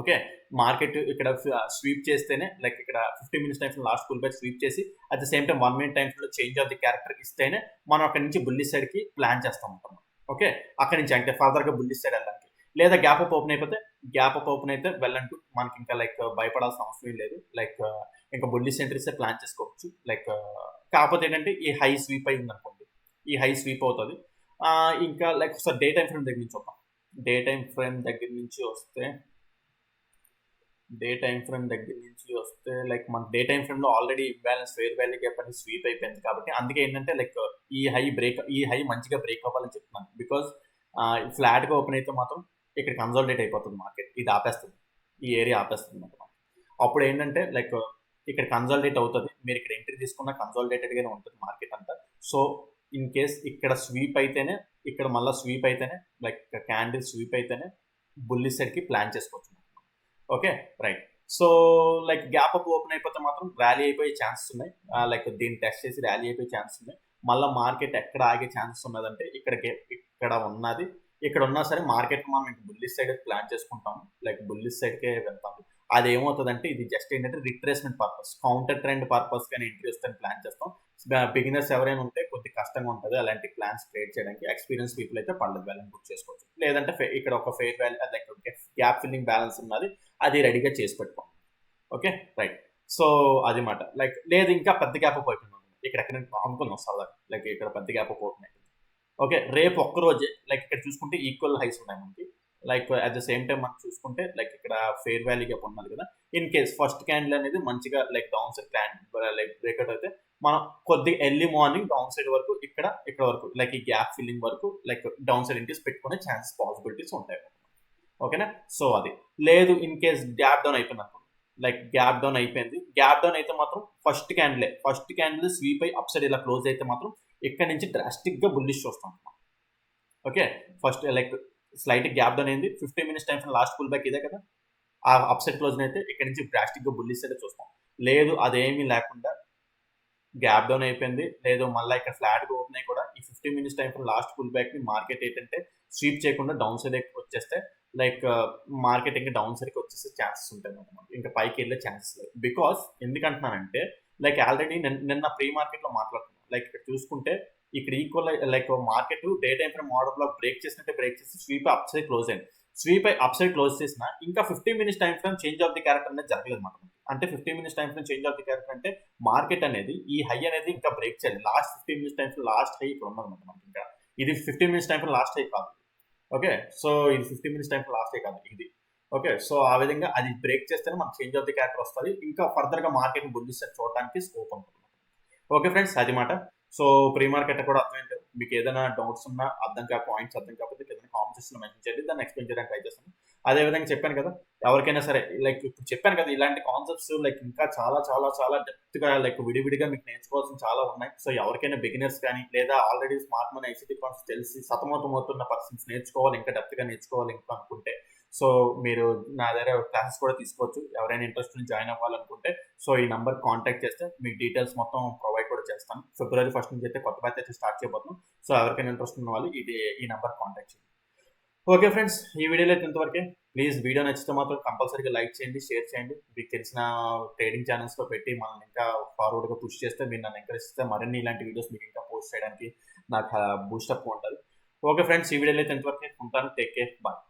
ఓకే, మార్కెట్ ఇక్కడ స్వీప్ చేస్తేనే లైక్ ఇక్కడ 15 minutes time last pull back sweep చేసి at the same time 1 minute time లో చేంజ్ ఆఫ్ ది క్యారెక్టర్ ఇస్తేనే మనం అక్కడ నుంచి బుల్లిష్ సైడ్ కి ప్లాన్ చేస్తాం ఉంటాం. ఓకే, అక్కడ నుంచి అంటే ఫర్దర్ గా బుల్లిష్ సైడ్ వెళ్ళడానికి. లేదా గ్యాప్ అప్ ఓపెన్ అయితే వెళ్ళంటూ మనకి ఇంకా లైక్ భయపడాల్సిన అవసరం లేదు. లైక్ ఇంకా బుల్లిష్ ఎంట్రీస్ ప్లాన్ చేసుకోవచ్చు. లైక్ కాకపోతే ఏంటంటే ఈ హై స్వీప్ అయి ఉంది అనుకోండి, ఈ హై స్వీప్ అవుతుంది. ఇంకా లైక్ ఒకసారి డే టైం ఫ్రేమ్ దగ్గర నుంచి వద్దాం. డే టైం ఫ్రేమ్ దగ్గర నుంచి వస్తే లైక్ మన డే టైం ఫ్రేమ్ లో already imbalance fair value gap అనేది స్వీప్ అయిపోయింది. కాబట్టి అందుకే ఏంటంటే లైక్ ఈ హై మంచిగా బ్రేక్ అవ్వాలని చెప్తున్నాను. బికాజ్ ఫ్లాట్ గా ఓపెన్ అయితే మాత్రం ఇక్కడ కన్సాలిడేట్ అయిపోతుంది మార్కెట్, ఇది ఆపేస్తుంది, ఈ ఏరియా ఆపేస్తుంది అనమాట. అప్పుడు ఏంటంటే లైక్ ఇక్కడ కన్సాలిడేట్ అవుతుంది. మీరు ఇక్కడ ఎంట్రీ తీసుకున్న కన్సాలిడేటెడ్ గానే ఉంటుంది మార్కెట్ అంతా. సో ఇన్ కేస్ ఇక్కడ స్వీప్ అయితేనే, ఇక్కడ మళ్ళీ స్వీప్ అయితేనే లైక్ క్యాండిల్ స్వీప్ అయితేనే బుల్లిష్ సైడ్ కి ప్లాన్ చేసుకోవచ్చు. Okay, right. So like gap up open అయిపోతే మాత్రం ర్యాలీ అయిపోయే ఛాన్సెస్ ఉన్నాయి. లైక్ దీన్ని టెస్ట్ చేసి ర్యాలీ అయిపోయే ఛాన్సెస్ ఉన్నాయి. మళ్ళీ మార్కెట్ ఎక్కడ ఆగే ఛాన్సెస్ ఉన్నదంటే ఇక్కడ ఉన్నది. ఇక్కడ ఉన్నా సరే మార్కెట్ మనం ఇంకా బుల్లిష్ సైడ్ ప్లాన్ చేసుకుంటాము. లైక్ బుల్లిష్ సైడ్కే వెళ్తాము. అది ఏమవుతుందంటే ఇది జస్ట్ ఏంటంటే retracement purpose, counter trend purpose కానీ ఎంట్రీ వస్తే ప్లాన్ చేస్తాం. బిగినర్స్ ఎవరైనా ఉంటే కొద్దిగా కష్టంగా ఉంటుంది అలాంటి ప్లాన్స్ క్రియేట్ చేయడానికి. ఎక్స్పీరియన్స్ పీపుల్ అయితే పర్లేదు బ్యాలెన్స్ బుక్ చేసుకోవచ్చు. లేదంటే ఇక్కడ ఒక fair value like gap filling balance ఉన్నది, అది రెడీగా చేసి పెట్టుకోండి. Okay right. సో అది మాట. లైక్ లేదు ఇంకా పెద్ద గ్యాప్ పోయిపోయింది ఇక్కడ ఎక్కడ అనుకుందాం సరదా, లైక్ ఇక్కడ పెద్ద గ్యాప్ పోతున్నాయి. ఓకే రేపు ఒక్క రోజే లైక్ ఇక్కడ చూసుకుంటే ఈక్వల్ హైస్ ఉన్నాయి మనకి. Like at the same time మనం చూసుకుంటే లైక్ ఇక్కడ ఫెయిర్ వాల్యూ గ్యాప్ ఉన్నది కదా. ఇన్ కేస్ ఫస్ట్ క్యాండిల్ అనేది మంచిగా like down side like breakout అయితే మనం కొద్దిగా ఎర్లీ మార్నింగ్ డౌన్ సైడ్ వరకు ఇక్కడ వరకు లైక్ ఈ గ్యాప్ ఫిల్లింగ్ వరకు లైక్ డౌన్ సైడ్ ఇంట్రెస్ట్ పెట్టుకునే ఛాన్సెస్ పాసిబిలిటీస్ ఉంటాయి. ఓకేనా. సో అది లేదు ఇన్ కేస్ గ్యాప్ డౌన్ అయిపోయింది అనుకోండి, లైక్ గ్యాప్ డౌన్ అయిపోయింది, గ్యాప్ డౌన్ అయితే మాత్రం ఫస్ట్ క్యాండిల్ స్వీప్ అయి అప్ సైడ్ ఇలా క్లోజ్ అయితే మాత్రం ఇక్కడ నుంచి డ్రాస్టిక్ గా బుల్లిష్ చూస్తాం. Okay first like slight gap down అయింది, 15 minutes time last pull back ఇదే కదా, ఆ అప్ సైడ్ క్లోజ్ అయితే ఇక్కడ నుంచి డ్రాస్టిక్ గా బుల్లిష్ అయితే చూస్తాం. లేదు అదేమీ లేకుండా గ్యాప్ డౌన్ అయిపోయింది, లేదు మళ్ళీ ఇక్కడ ఫ్లాట్ గా ఓపెన్ అయ్యి కూడా ఈ 15 minutes time last pull back ని మార్కెట్ ఏంటంటే స్వీప్ చేయకుండా డౌన్ సైడ్ వచ్చేస్తే లైక్ మార్కెట్ ఇంకా డౌన్ సైడ్కి వచ్చేసే ఛాన్సెస్ ఉంటాయి అన్నమాట, ఇంకా పైకి వెళ్ళే ఛాన్సెస్ లేదు. బికాస్ ఎందుకంటున్నానంటే లైక్ ఆల్రెడీ నిన్న ప్రీ మార్కెట్ లో మాట్లాడుతున్నాం, లైక్ ఇక్కడ చూసుకుంటే ఇక్కడ equal like market day time frame model block break చేసి స్వీప్ అప్ సైడ్ క్లోజ్ అయింది. స్వీప్ అప్ సైడ్ క్లోజ్ చేసిన ఇంకా 15 minutes time frame change of the character అనేది జరగలేదు అనమాట. అంటే 15 minutes time frame change of the character అంటే market అనేది ఈ హై అనేది ఇంకా బ్రేక్ చేయాలి. Last 15 minutes time last high ఇక్కడ ఉన్నదన్నమాట మనకి. ఇంకా ఇది 15 minutes టైం లాస్ట్ హై కాదు. ఓకే సో ఇది 15 minutes టైం లాస్ట్ హై కాదు ఇది. ఓకే సో ఆ విధంగా అది బ్రేక్ చేస్తేనే మనకు చేంజ్ ఆఫ్ ది క్యారెక్టర్ వస్తుంది, ఇంకా ఫర్దర్ గా మార్కెట్ బుల్లిష్ చూడడానికి స్కోప్ ఉంటుంది. ఓకే ఫ్రెండ్స్ అది మాట. సో ప్రీ మార్కెట్ కూడా అర్థమైంది. మీకు ఏదైనా డౌట్స్ ఉన్నా పాయింట్స్ అర్థం కాకపోతే ఏదైనా కామెంట్ సెక్షన్ లో మెన్షన్ చేయండి, దాన్ని ఎక్స్ప్లెయిన్ చేయడానికి ట్రై చేస్తాను. అదే విధంగా చెప్పాను కదా ఎవరికైనా సరే లైక్ ఇప్పుడు చెప్పాను కదా ఇలాంటి కాన్సెప్ట్స్ లైక్ ఇంకా చాలా చాలా చాలా డెప్త్ గా లైక్ విడివిడిగా మీకు నేర్చుకోవాల్సిన చాలా ఉన్నాయి. సో ఎవరికైనా బిగినర్స్ కానీ లేదా already smart money ICT concept తెలిసి సతమతమవుతున్న పర్సన్స్ నేర్చుకోవాలి, ఇంకా డెప్త్ గా నేర్చుకోవాలి ఇంకా అనుకుంటే సో మీరు నా దగ్గర క్లాసెస్ కూడా తీసుకోవచ్చు. ఎవరైనా ఇంట్రెస్ట్ జాయిన్ అవ్వాలనుకుంటే సో ఈ నంబర్ కాంటాక్ట్ చేస్తే మీకు డీటెయిల్స్ మొత్తం ప్రొవైడ్ కూడా చేస్తాను. February 1st నుంచి అయితే కొత్త బ్యాచ్ అయితే స్టార్ట్ చేయబోతున్నాం. సో ఎవరికైనా ఇంట్రెస్ట్ ఉన్న వాళ్ళు ఈ నంబర్ కాంటాక్ట్ చేయండి. ఓకే ఫ్రెండ్స్ ఈ వీడియోలో అయితే ఇంతవరకే. ప్లీజ్ వీడియో నచ్చితే మాత్రం కంపల్సరీగా లైక్ చేయండి, షేర్ చేయండి. మీకు తెలిసిన ట్రేడింగ్ ఛానల్స్లో పెట్టి మనల్ని ఇంకా ఫార్వర్డ్గా పుష్ చేస్తే మీరు నన్ను ఎంకరేజ్ చేస్తే మరిన్ని ఇలాంటి వీడియోస్ మీకు ఇంకా పోస్ట్ చేయడానికి నాకు బూస్టప్ ఉంటుంది. ఓకే ఫ్రెండ్స్ ఈ వీడియోలో అయితే ఇంతవరకే ఉంటాను. Take care, bye.